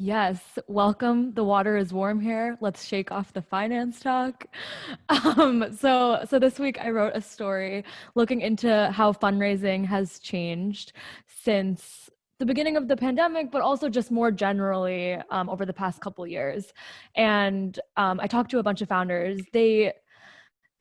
Yes, welcome. The water is warm here. Let's shake off the finance talk. So this week I wrote a story looking into how fundraising has changed since the beginning of the pandemic, but also just more generally over the past couple years. And I talked to a bunch of founders. The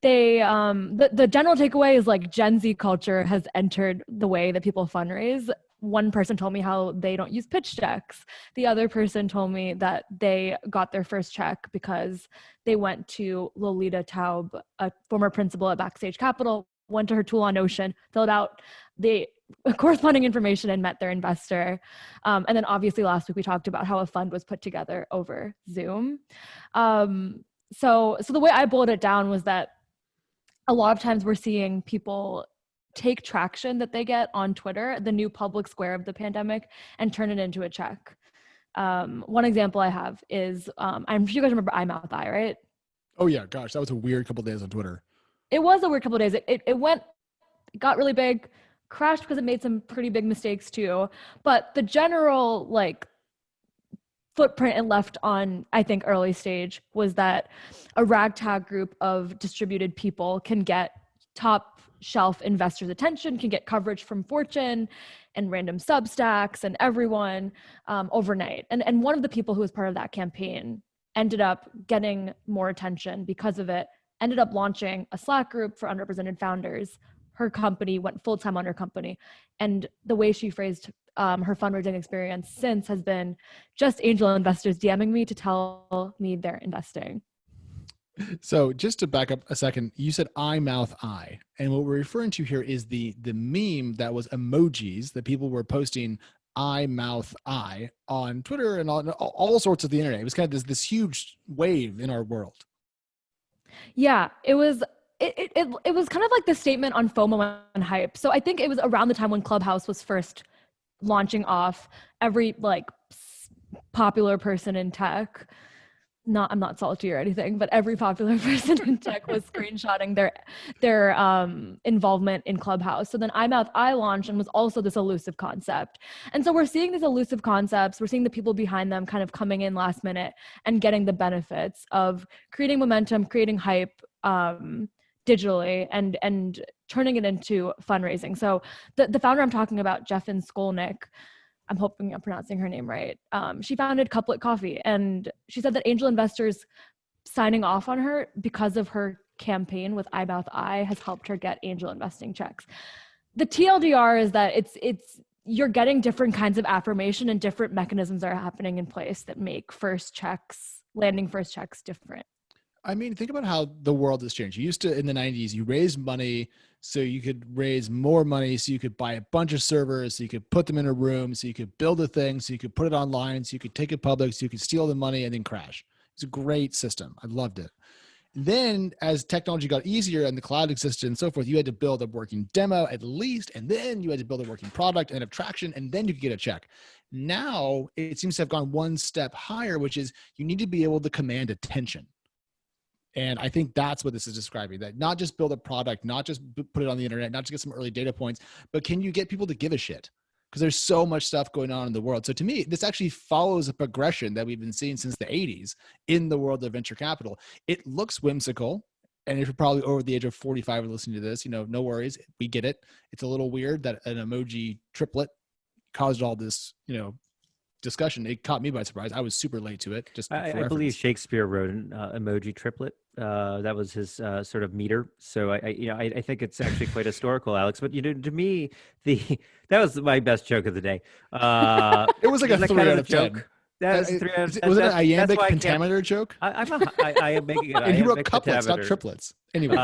general takeaway is like Gen Z culture has entered the way that people fundraise. One person told me how they don't use pitch decks. The other person told me that they got their first check because they went to Lolita Taub, a former principal at Backstage Capital, went to her tool on Notion, filled out the corresponding information and met their investor. And then obviously last week we talked about how a fund was put together over Zoom. So the way I boiled it down was that a lot of times we're seeing people take traction that they get on Twitter, the new public square of the pandemic, and turn it into a check. One example I have is, I'm sure you guys remember iMouth Eye, right? Oh yeah, gosh, that was a weird couple of days on Twitter. It was a weird couple of days. It got really big, crashed because it made some pretty big mistakes too. But the general footprint it left on, I think, early stage was that a ragtag group of distributed people can get top shelf investors' attention, can get coverage from Fortune and random Substacks and everyone overnight. And one of the people who was part of that campaign ended up getting more attention because of it, ended up launching a Slack group for underrepresented founders. Her company went full-time on her company. And the way she phrased her fundraising experience since has been just angel investors DMing me to tell me they're investing. So just to back up a second, you said eye, mouth, eye. And what we're referring to here is the meme that was emojis that people were posting eye, mouth, eye on Twitter and on all sorts of the internet. It was kind of this huge wave in our world. Yeah, it was kind of like the statement on FOMO and hype. So I think it was around the time when Clubhouse was first launching off. Every popular person in tech, I'm not salty or anything, but every popular person in tech was screenshotting their involvement in Clubhouse. So then iMouth Eye launched and was also this elusive concept. And so we're seeing these elusive concepts. We're seeing the people behind them kind of coming in last minute and getting the benefits of creating momentum, creating hype digitally, and turning it into fundraising. So the founder I'm talking about, Jeffin Skolnick, I'm hoping I'm pronouncing her name right. She founded Couplet Coffee, and she said that angel investors signing off on her because of her campaign with iMouth Eye has helped her get angel investing checks. The TLDR is that it's you're getting different kinds of affirmation and different mechanisms are happening in place that make landing first checks different. I mean, think about how the world has changed. You used to, in the 90s, you raised money so you could raise more money, so you could buy a bunch of servers, so you could put them in a room, so you could build a thing, so you could put it online, so you could take it public, so you could steal the money and then crash. It's a great system. I loved it. Then as technology got easier and the cloud existed and so forth, you had to build a working demo at least, and then you had to build a working product and have traction, and then you could get a check. Now it seems to have gone one step higher, which is you need to be able to command attention. And I think that's what this is describing, that not just build a product, not just put it on the internet, not just get some early data points, but can you get people to give a shit? Because there's so much stuff going on in the world. So to me, this actually follows a progression that we've been seeing since the 80s in the world of venture capital. It looks whimsical. And if you're probably over the age of 45 and listening to this, no worries. We get it. It's a little weird that an emoji triplet caused all this, discussion. It caught me by surprise. I was super late to it. I believe Shakespeare wrote an emoji triplet. That was his sort of meter. So I think it's actually quite historical, Alex. But to me, that was my best joke of the day. It was like a 3 out of 10. Was it an iambic pentameter joke? I am making it. And he wrote couplets, not triplets. Anyways.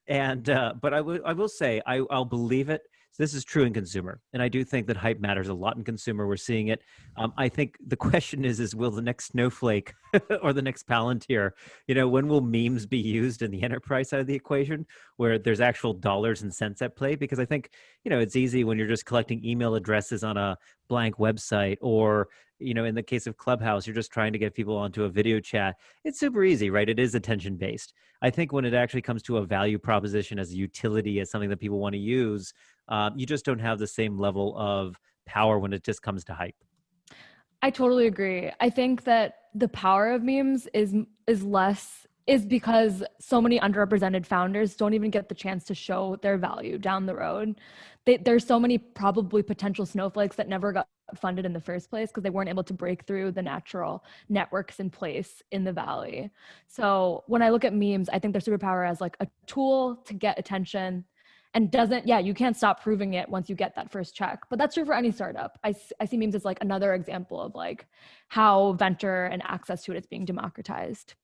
But I will say I'll believe it. This is true in consumer. And I do think that hype matters a lot in consumer. We're seeing it. I think the question is will the next Snowflake or the next Palantir, when will memes be used in the enterprise side of the equation where there's actual dollars and cents at play? Because I think, it's easy when you're just collecting email addresses on a blank website or, in the case of Clubhouse, you're just trying to get people onto a video chat. It's super easy, right? It is attention based. I think when it actually comes to a value proposition as a utility, as something that people want to use, you just don't have the same level of power when it just comes to hype. I totally agree. I think that the power of memes is because so many underrepresented founders don't even get the chance to show their value down the road. There's so many probably potential snowflakes that never got funded in the first place because they weren't able to break through the natural networks in place in the valley. So when I look at memes, I think their superpower as like a tool to get attention, and you can't stop proving it once you get that first check. But that's true for any startup. I see memes as like another example of like how venture and access to it is being democratized.